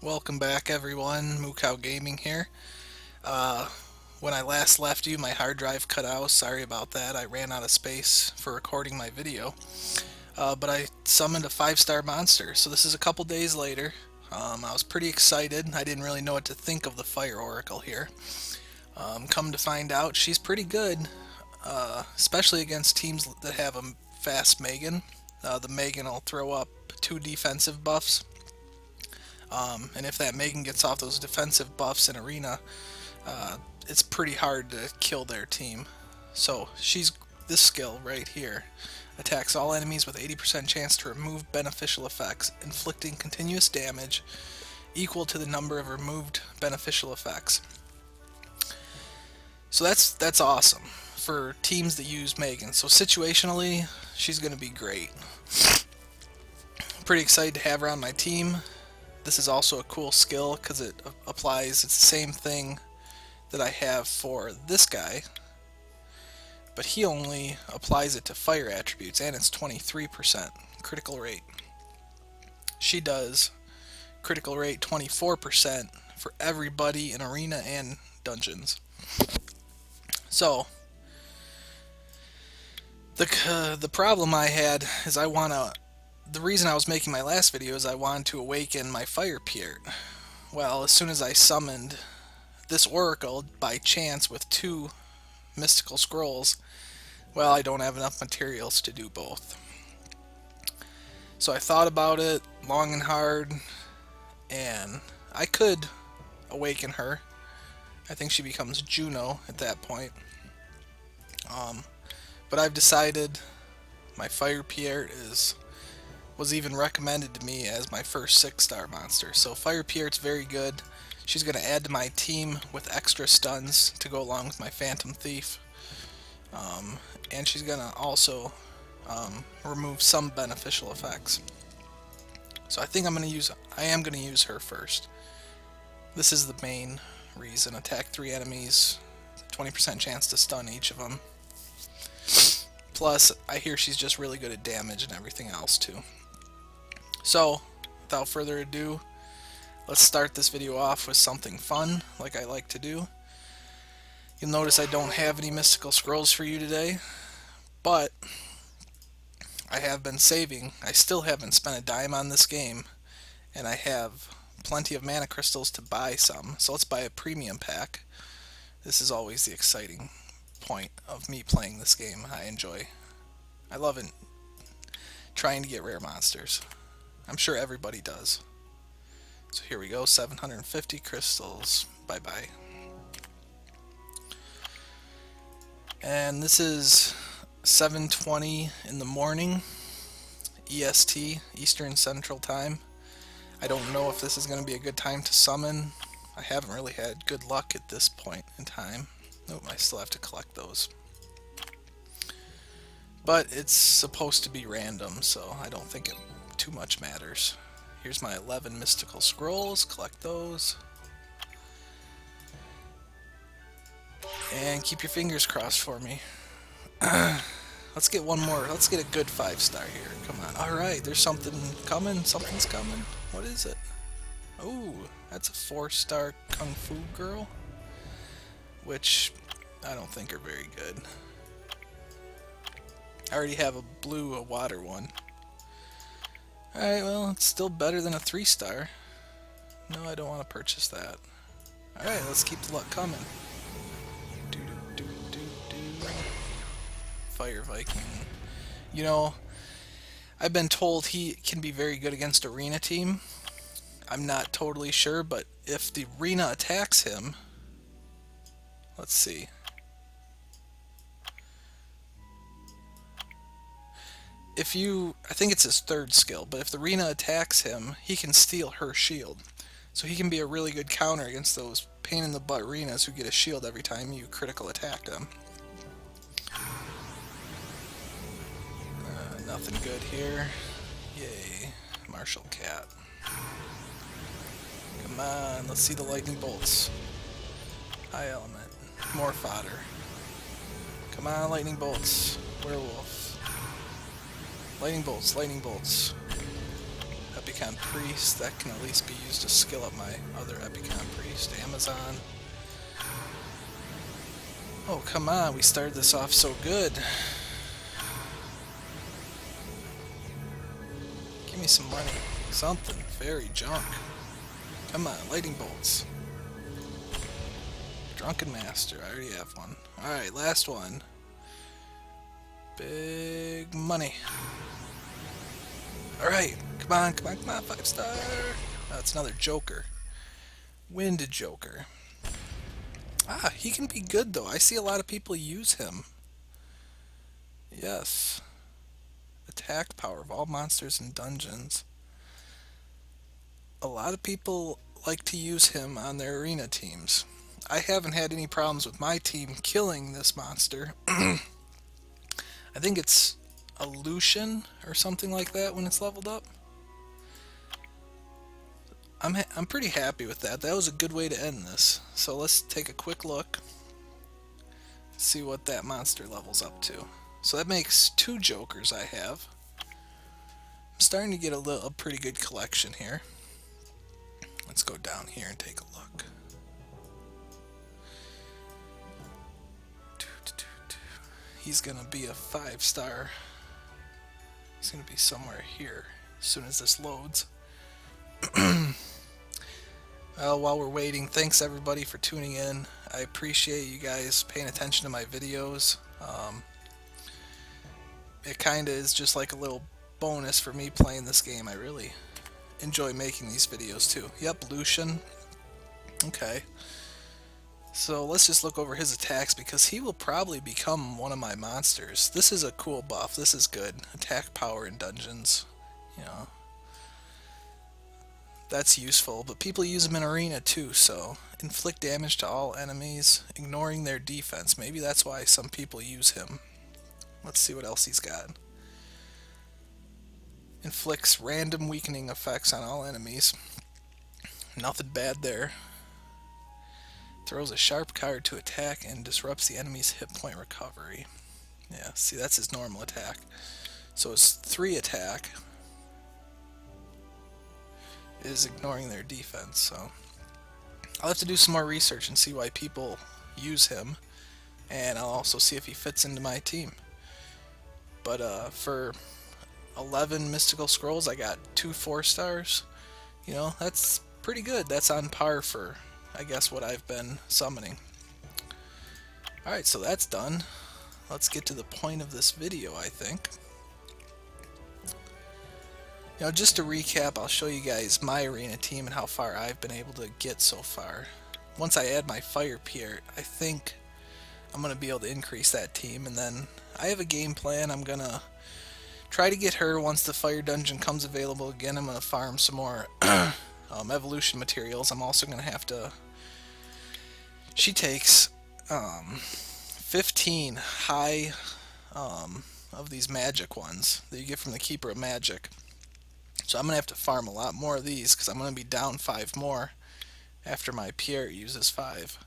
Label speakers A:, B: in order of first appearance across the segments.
A: Welcome back, everyone. Moocow Gaming here. Uh, when I last left you, my hard drive cut out. Sorry about that. I ran out of space for recording my video. But I summoned a 5-star monster, so this is a couple days later. I was pretty excited. I didn't really know what to think of the Fire Oracle here. Come to find out, she's pretty good, especially against teams that have a fast Megan. The Megan will throw up 2 defensive buffs. And if that Megan gets off those defensive buffs in Arena, it's pretty hard to kill their team. So this skill right here attacks all enemies with 80% chance to remove beneficial effects, inflicting continuous damage equal to the number of removed beneficial effects. So that's awesome for teams that use Megan. So situationally, she's going to be great. Pretty excited to have her on my team. This is also a cool skill because it applies, it's the same thing that I have for this guy, but he only applies it to fire attributes, and it's 23% critical rate. She does critical rate 24% for everybody in Arena and Dungeons. So, the problem I had is the reason I was making my last video is I wanted to awaken my Fire Pierret. Well, as soon as I summoned this Oracle by chance with 2 mystical scrolls, well, I don't have enough materials to do both. So I thought about it long and hard, and I could awaken her. I think she becomes Juno at that point. But I've decided my Fire Pierret was even recommended to me as my first 6-star monster. So Fire Pierret's very good. She's going to add to my team with extra stuns to go along with my Phantom Thief. And she's going to also remove some beneficial effects. So I think I am going to use her first. This is the main reason. Attack 3 enemies, 20% chance to stun each of them. Plus, I hear she's just really good at damage and everything else too. So, without further ado, let's start this video off with something fun, like I like to do. You'll notice I don't have any mystical scrolls for you today, but I have been saving. I still haven't spent a dime on this game, and I have plenty of mana crystals to buy some, so let's buy a premium pack. This is always the exciting point of me playing this game. I love it, trying to get rare monsters. I'm sure everybody does. So here we go, 750 crystals. Bye-bye. And this is 7:20 in the morning, EST, Eastern Central Time. I don't know if this is going to be a good time to summon. I haven't really had good luck at this point in time. Nope, I still have to collect those. But it's supposed to be random, so I don't think it too much matters. Here's my 11 mystical scrolls. Collect those. And keep your fingers crossed for me. Let's get one more. Let's get a good 5-star here. Come on. Alright, there's something coming. Something's coming. What is it? Oh, that's a 4-star Kung Fu girl. Which I don't think are very good. I already have a water one. Alright, well, it's still better than a 3-star. No, I don't want to purchase that. Alright, let's keep the luck coming. Fire Viking. You know, I've been told he can be very good against Arena team. I'm not totally sure, but if the Arena attacks him... Let's see. I think it's his 3rd skill, but if the Arena attacks him, he can steal her shield. So he can be a really good counter against those pain-in-the-butt Arenas who get a shield every time you critical attack them. Nothing good here. Yay. Martial Cat. Come on, let's see the lightning bolts. High element. More fodder. Come on, lightning bolts. Werewolf. Lightning bolts, lightning bolts. That'd Epicon Priest. That can at least be used to skill up my other Epicon Priest. Amazon. Oh, come on. We started this off so good. Give me some money. Something. Fairy junk. Come on. Lightning bolts. Drunken Master. I already have one. Alright, last one. Big money. Alright, come on, come on, come on, 5-star. That's another Joker. Wind Joker. Ah, he can be good though. I see a lot of people use him. Yes. Attack power of all monsters in dungeons. A lot of people like to use him on their arena teams. I haven't had any problems with my team killing this monster. I think it's a Lucian or something like that when it's leveled up. I'm pretty happy with that. That was a good way to end this. So let's take a quick look. See what that monster levels up to. So that makes 2 Jokers I have. I'm starting to get a pretty good collection here. Let's go down here and take a look. He's gonna be a 5-star. He's gonna be somewhere here as soon as this loads. Well, while we're waiting, thanks everybody for tuning in. I appreciate you guys paying attention to my videos. It kinda is just like a little bonus for me playing this game. I really enjoy making these videos too. Yep, Lucian. Okay. So let's just look over his attacks because he will probably become one of my monsters. This is a cool buff. This is good. Attack power in dungeons. You know, that's useful. But people use him in arena too. So inflict damage to all enemies, ignoring their defense. Maybe that's why some people use him. Let's see what else he's got. Inflicts random weakening effects on all enemies. Nothing bad there. Throws a sharp card to attack and disrupts the enemy's hit point recovery. Yeah, see, that's his normal attack. So his 3 attack is ignoring their defense. So I'll have to do some more research and see why people use him, and I'll also see if he fits into my team. But for 11 mystical scrolls, I got 2 4-stars. You know, that's pretty good. That's on par for, I guess, what I've been summoning. Alright, so that's done. Let's get to the point of this video, I think. You know, just to recap, I'll show you guys my arena team and how far I've been able to get so far. Once I add my Fire Pierret, I think I'm going to be able to increase that team, and then I have a game plan. I'm going to try to get her once the Fire Dungeon comes available again. I'm going to farm some more evolution materials. I'm also going to have to... She takes 15 high of these magic ones that you get from the Keeper of Magic. So I'm going to have to farm a lot more of these because I'm going to be down 5 more after my Pierre uses 5.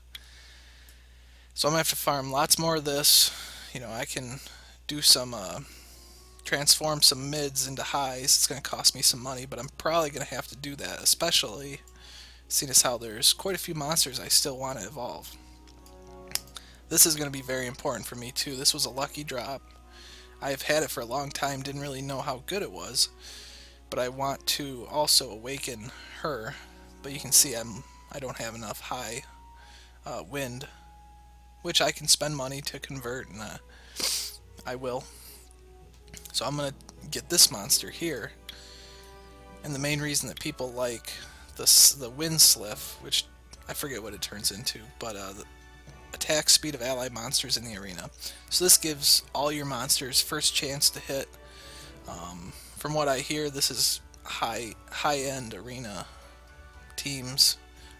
A: So I'm going to have to farm lots more of this. You know, I can do some... transform some mids into highs. It's going to cost me some money, but I'm probably going to have to do that, especially seeing as how there's quite a few monsters I still want to evolve. This is going to be very important for me too. This was a lucky drop. I've had it for a long time, didn't really know how good it was, but I want to also awaken her. But you can see I don't have enough high wind, which I can spend money to convert, and I will. So I'm going to get this monster here, and the main reason that people like the Wind Sliff, which I forget what it turns into, but the attack speed of allied monsters in the arena. So this gives all your monsters first chance to hit. From what I hear, this is high-end arena teams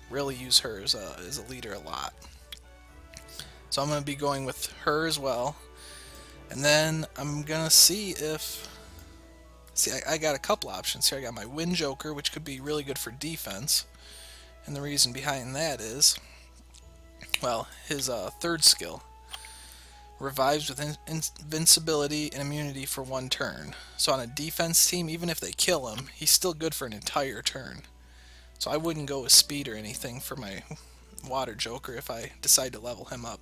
A: really use her as a leader a lot. So I'm going to be going with her as well. And then I'm gonna see if... See, I got a couple options here. I got my Wind Joker, which could be really good for defense. And the reason behind that is, well, his 3rd skill, revives with invincibility and immunity for 1 turn. So on a defense team, even if they kill him, he's still good for an entire turn. So I wouldn't go with speed or anything for my water joker if I decide to level him up.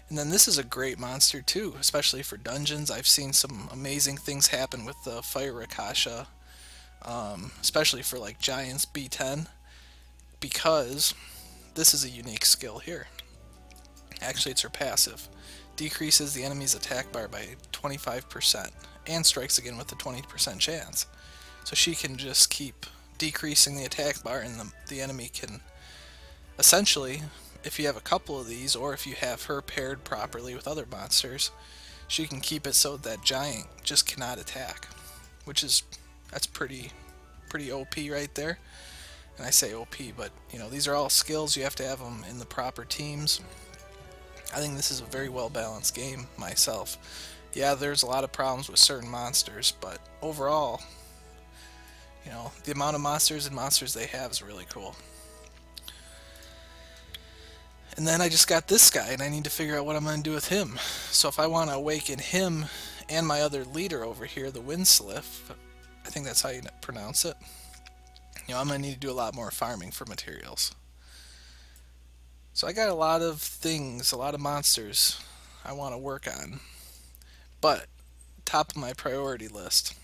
A: And then this is a great monster too, especially for dungeons. I've seen some amazing things happen with the Fire Rakasha, especially for like Giants B10, because this is a unique skill here. Actually, it's her passive. Decreases the enemy's attack bar by 25% and strikes again with a 20% chance. So she can just keep decreasing the attack bar, and the enemy can essentially, if you have a couple of these, or if you have her paired properly with other monsters, she can keep it so that giant just cannot attack, that's pretty OP right there. And I say OP, but you know, these are all skills. You have to have them in the proper teams. I think this is a very well balanced game myself. Yeah, there's a lot of problems with certain monsters, but overall, you know, the amount of monsters they have is really cool. And then I just got this guy, and I need to figure out what I'm going to do with him. So if I want to awaken him and my other leader over here, the Windsliff, I think that's how you pronounce it, you know, I'm going to need to do a lot more farming for materials. So I got a lot of things, a lot of monsters I want to work on. But top of my priority list,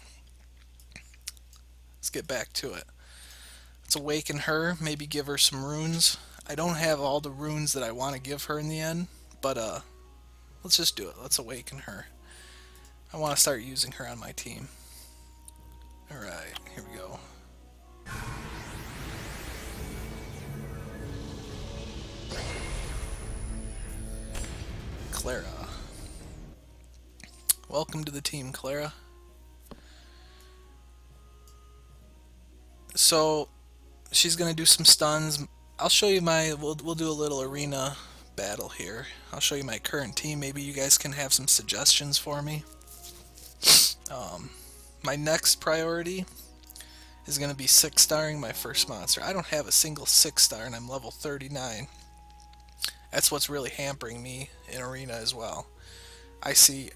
A: let's get back to it. Let's awaken her, maybe give her some runes. I don't have all the runes that I want to give her in the end, but let's just do it. Let's awaken her. I want to start using her on my team. Alright, here we go. Clara. Welcome to the team, Clara. So she's gonna do some stuns. I'll show you we'll do a little arena battle here. I'll show you my current team. Maybe you guys can have some suggestions for me. My next priority is going to be 6-starring my first monster. I don't have a single 6-star, and I'm level 39. That's what's really hampering me in arena as well. I see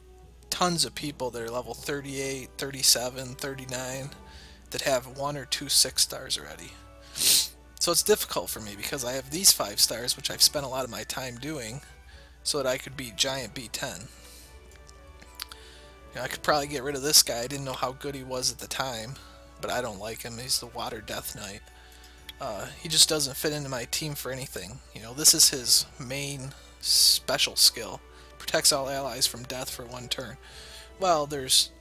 A: tons of people that are level 38, 37, 39 that have 1 or 2 6-stars already. So it's difficult for me because I have these 5-stars, which I've spent a lot of my time doing, so that I could beat Giant B10. You know, I could probably get rid of this guy. I didn't know how good he was at the time, but I don't like him. He's the Water Death Knight. He just doesn't fit into my team for anything. You know, this is his main special skill. Protects all allies from death for 1 turn. Well, there's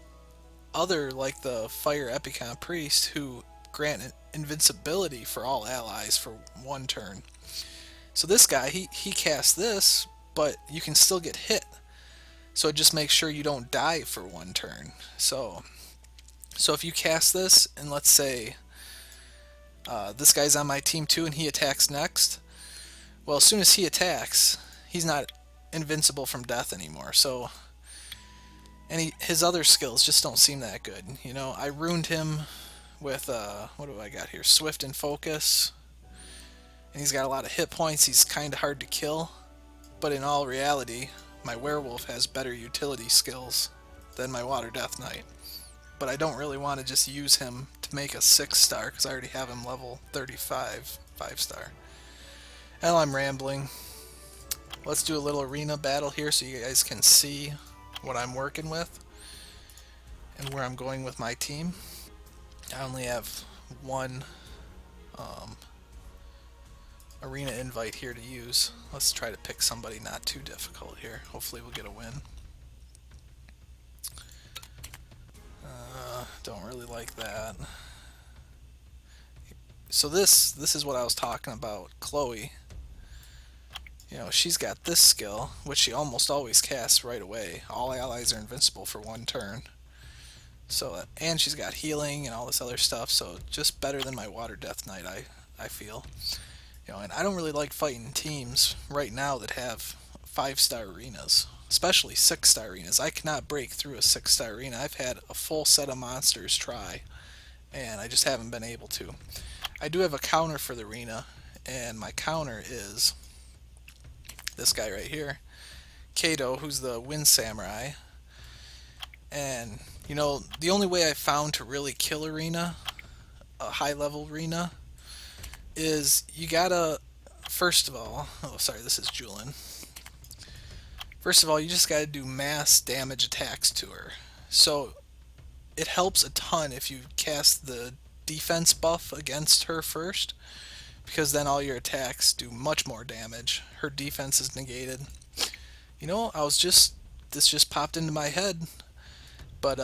A: other, like the Fire Epicon Priest, who grant invincibility for all allies for 1 turn. So this guy, he casts this, but you can still get hit. So just make sure you don't die for 1 turn. So if you cast this, and let's say this guy's on my team too, and he attacks next, well, as soon as he attacks, he's not invincible from death anymore. So, and his other skills just don't seem that good. You know, I ruined him with what do I got here? Swift and Focus, and he's got a lot of hit points. He's kind of hard to kill, but in all reality, my werewolf has better utility skills than my Water Death Knight. But I don't really want to just use him to make a 6-star because I already have him level 35 5-star. Well, I'm rambling. Let's do a little arena battle here so you guys can see what I'm working with and where I'm going with my team. I only have 1 arena invite here to use. Let's try to pick somebody not too difficult here. Hopefully we'll get a win. Don't really like that. So this is what I was talking about. Chloe, you know, she's got this skill, which she almost always casts right away. All allies are invincible for 1 turn. So, and she's got healing and all this other stuff, so just better than my Water Death Knight, I feel. You know, and I don't really like fighting teams right now that have 5-star arenas, especially 6-star arenas. I cannot break through a 6-star arena. I've had a full set of monsters try, and I just haven't been able to. I do have a counter for the arena, and my counter is this guy right here. Kato, who's the Wind Samurai. And, you know, the only way I found to really kill Arena, a high level Arena, is you gotta, first of all, oh sorry, this is Julin. First of all, you just gotta do mass damage attacks to her. So it helps a ton if you cast the defense buff against her first, because then all your attacks do much more damage. Her defense is negated. You know, this just popped into my head, but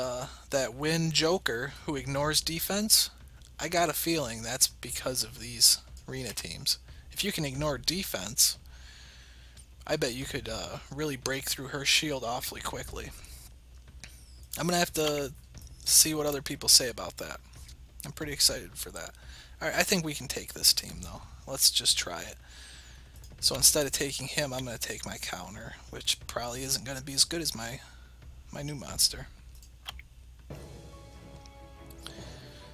A: that Wind Joker who ignores defense, I got a feeling that's because of these arena teams. If you can ignore defense, I bet you could really break through her shield awfully quickly. I'm gonna have to see what other people say about that. I'm pretty excited for that. Alright, I think we can take this team though. Let's just try it. So instead of taking him, I'm going to take my counter, which probably isn't going to be as good as my new monster.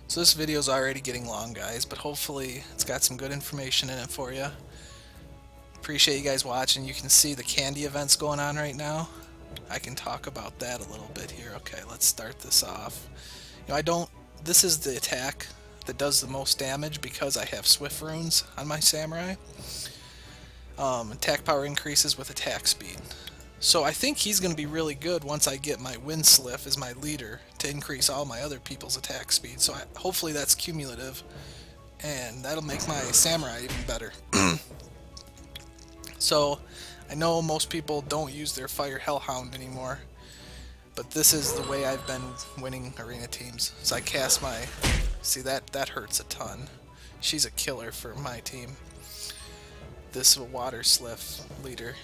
A: So this video is already getting long, guys, but hopefully it's got some good information in it for you. Appreciate you guys watching. You can see the candy events going on right now. I can talk about that a little bit here. Okay, let's start this off. You know, this is the attack that does the most damage because I have Swift Runes on my Samurai. Attack power increases with attack speed. So I think he's going to be really good once I get my Windsliff as my leader to increase all my other people's attack speed. So hopefully that's cumulative, and that'll make my Samurai even better. So I know most people don't use their Fire Hellhound anymore, but this is the way I've been winning arena teams. So I cast my... See, that hurts a ton. She's a killer for my team. This Water Sliff leader.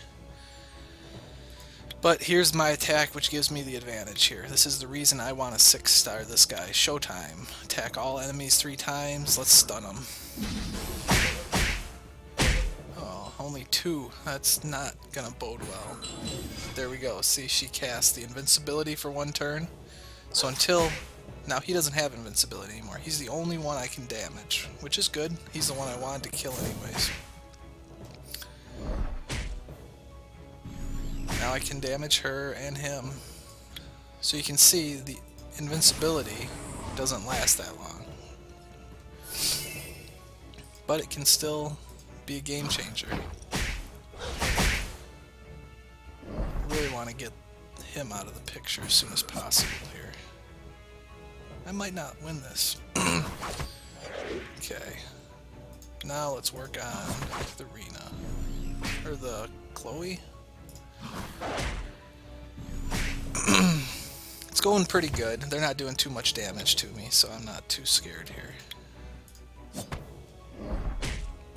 A: But here's my attack, which gives me the advantage here. This is the reason I want to 6-star this guy. Showtime. Attack all enemies 3 times. Let's stun them. Oh, only 2. That's not gonna bode well. There we go. See, she cast the invincibility for 1 turn. So until... Now, he doesn't have invincibility anymore. He's the only one I can damage, which is good. He's the one I wanted to kill anyways. Now I can damage her and him. So you can see the invincibility doesn't last that long. But it can still be a game changer. I really want to get him out of the picture as soon as possible here. I might not win this. Okay. Now let's work on the Rena. Or the Chloe. It's going pretty good. They're not doing too much damage to me, so I'm not too scared here.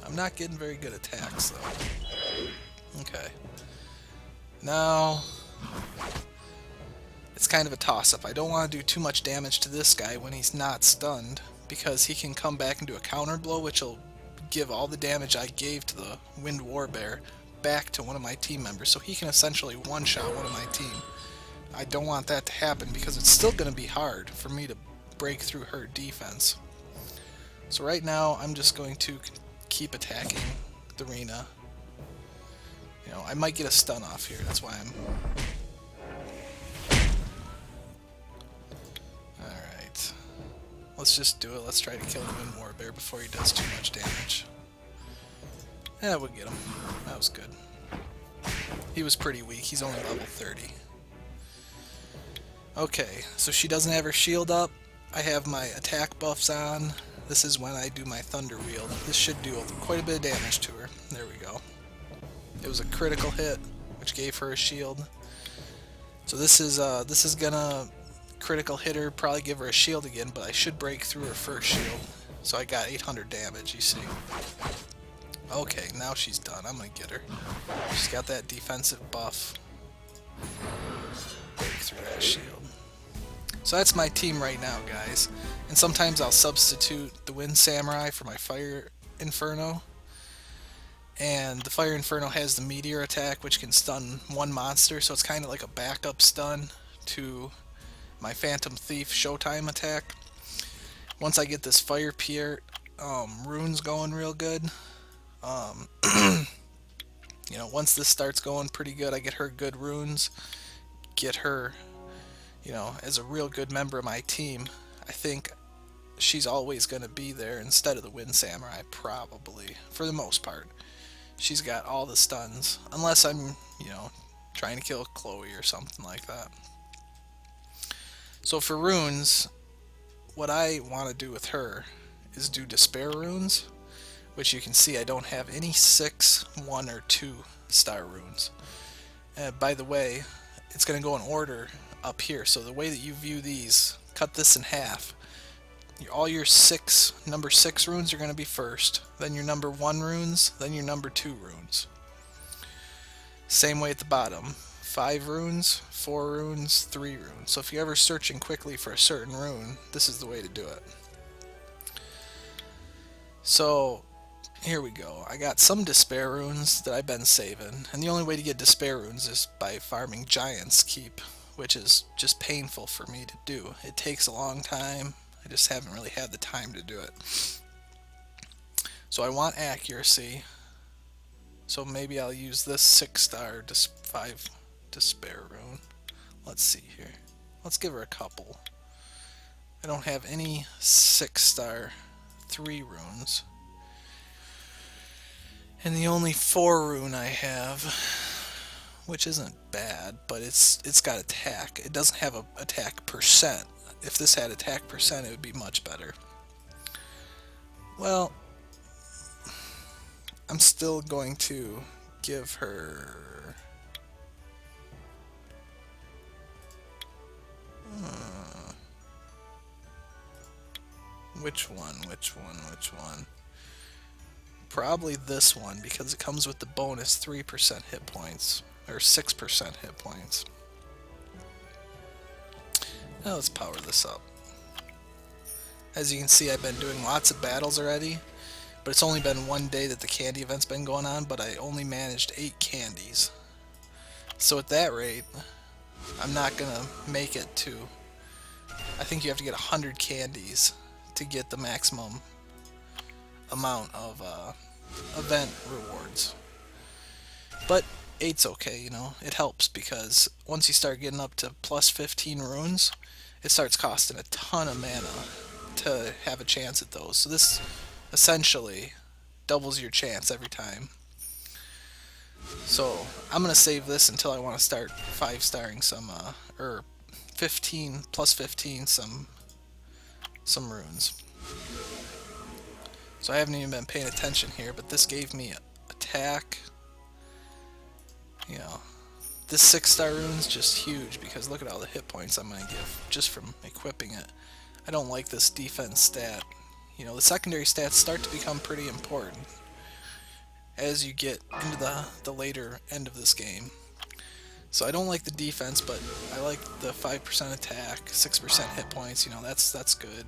A: I'm not getting very good attacks, though. Okay. Now... It's kind of a toss-up. I don't want to do too much damage to this guy when he's not stunned, because he can come back and do a counter blow, which will give all the damage I gave to the Wind Warbear back to one of my team members, so he can essentially one-shot one of my team. I don't want that to happen, because it's still going to be hard for me to break through her defense. So right now, I'm just going to keep attacking the Rena. You know, I might get a stun off here, that's why I'm... Let's just do it. Let's try to kill the Wind Warbear before he does too much damage. Yeah, we'll get him. That was good. He was pretty weak. He's only level 30. Okay, so she doesn't have her shield up. I have my attack buffs on. This is when I do my Thunder Wield. This should do quite a bit of damage to her. There we go. It was a critical hit, which gave her a shield. So this is gonna... critical hitter, probably give her a shield again, but I should break through her first shield. So I got 800 damage, you see. Okay, now she's done. I'm gonna get her. She's got that defensive buff. Break through that shield. So that's my team right now, guys. And sometimes I'll substitute the Wind Samurai for my Fire Inferno. And the Fire Inferno has the Meteor attack, which can stun one monster, so it's kind of like a backup stun to my Phantom Thief Showtime attack. Once I get this Fire Pierret runes going real good, You know, once this starts going pretty good, I get her good runes, get her, you know, as a real good member of my team. I think she's always going to be there instead of the Wind Samurai, probably, for the most part. She's got all the stuns, unless I'm, you know, trying to kill Chloe or something like that. So for runes, what I want to do with her is do Despair runes, which you can see I don't have any 6, 1, or 2 star runes. By the way, it's going to go in order up here, so the way that you view these, cut this in half. All your number 6 runes are going to be first, then your number 1 runes, then your number 2 runes. Same way at the bottom. 5 runes, 4 runes, 3 runes. So if you're ever searching quickly for a certain rune, this is the way to do it. So here we go. I got some Despair runes that I've been saving, and the only way to get Despair runes is by farming Giant's Keep, which is just painful for me to do. It takes a long time. I just haven't really had the time to do it. So I want accuracy. So maybe I'll use this 6-star 5 Despair rune. Let's see here. Let's give her a couple. I don't have any 6-star 3 runes. And the only 4 rune I have, which isn't bad, but it's got attack. It doesn't have a attack percent. If this had attack percent, it would be much better. Well, I'm still going to give her... Which one? Probably this one, because it comes with the bonus 3% hit points, or 6% hit points. Now let's power this up. As you can see, I've been doing lots of battles already, but it's only been one day that the candy event's been going on, but I only managed 8 candies. So at that rate, I'm not gonna make it to... I think you have to get 100 candies to get the maximum amount of event rewards. But 8's okay, you know, it helps, because once you start getting up to plus 15 runes, it starts costing a ton of mana to have a chance at those. So this essentially doubles your chance every time. So I'm gonna save this until I want to start 5-starring some or 15 plus 15 some runes. So I haven't even been paying attention here, but this gave me attack. You know, this 6-star rune's just huge, because look at all the hit points I'm gonna give just from equipping it. I don't like this defense stat. You know, the secondary stats start to become pretty important as you get into the later end of this game. So I don't like the defense, but I like the 5% attack, 6% hit points, you know, that's good.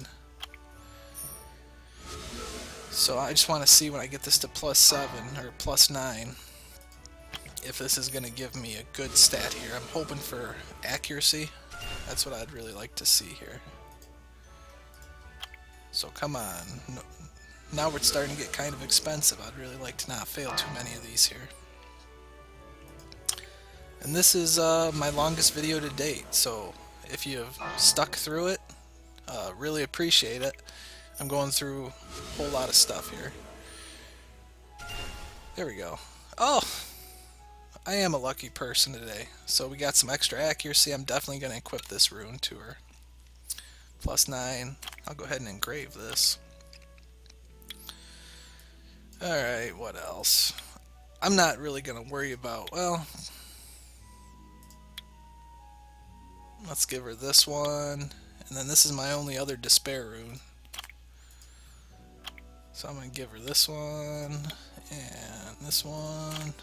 A: So I just want to see when I get this to plus 7 or plus 9 if this is going to give me a good stat here. I'm hoping for accuracy. That's what I'd really like to see here. So come on. No, now we're starting to get kind of expensive. I'd really like to not fail too many of these here. And this is my longest video to date, so if you've stuck through it, really appreciate it. I'm going through a whole lot of stuff here. There we go. Oh! I am a lucky person today. So we got some extra accuracy. I'm definitely going to equip this rune to her. Plus 9. I'll go ahead and engrave this. Alright, what else? I'm not really going to worry about, well... Let's give her this one. And then this is my only other Despair rune. So I'm going to give her this one. And this one.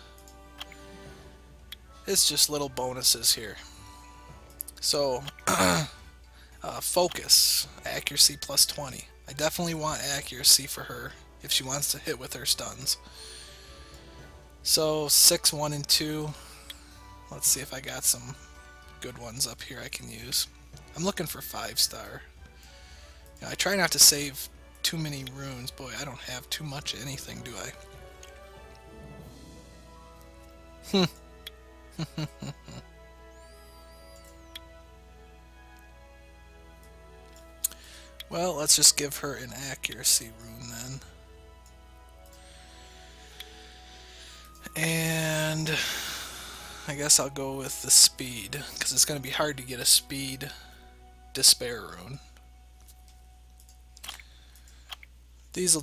A: It's just little bonuses here. So, focus. Accuracy plus 20. I definitely want accuracy for her if she wants to hit with her stuns. So, 6, 1, and 2. Let's see if I got some good ones up here I can use. I'm looking for 5-star. You know, I try not to save too many runes. Boy, I don't have too much of anything, do I? Well, let's just give her an accuracy rune then. And I guess I'll go with the speed, because it's going to be hard to get a speed despair rune. This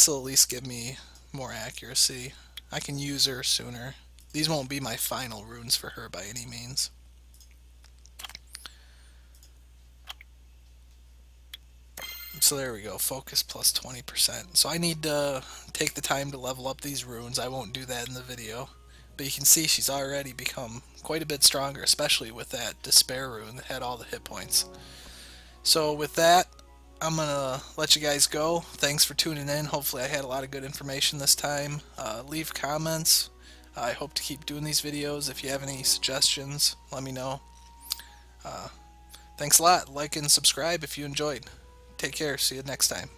A: will at least give me more accuracy. I can use her sooner. These won't be my final runes for her by any means. So there we go, focus plus 20%. So I need to take the time to level up these runes. I won't do that in the video. But you can see she's already become quite a bit stronger, especially with that despair rune that had all the hit points. So with that, I'm going to let you guys go. Thanks for tuning in. Hopefully I had a lot of good information this time. Leave comments. I hope to keep doing these videos. If you have any suggestions, let me know. Thanks a lot. Like and subscribe if you enjoyed. Take care. See you next time.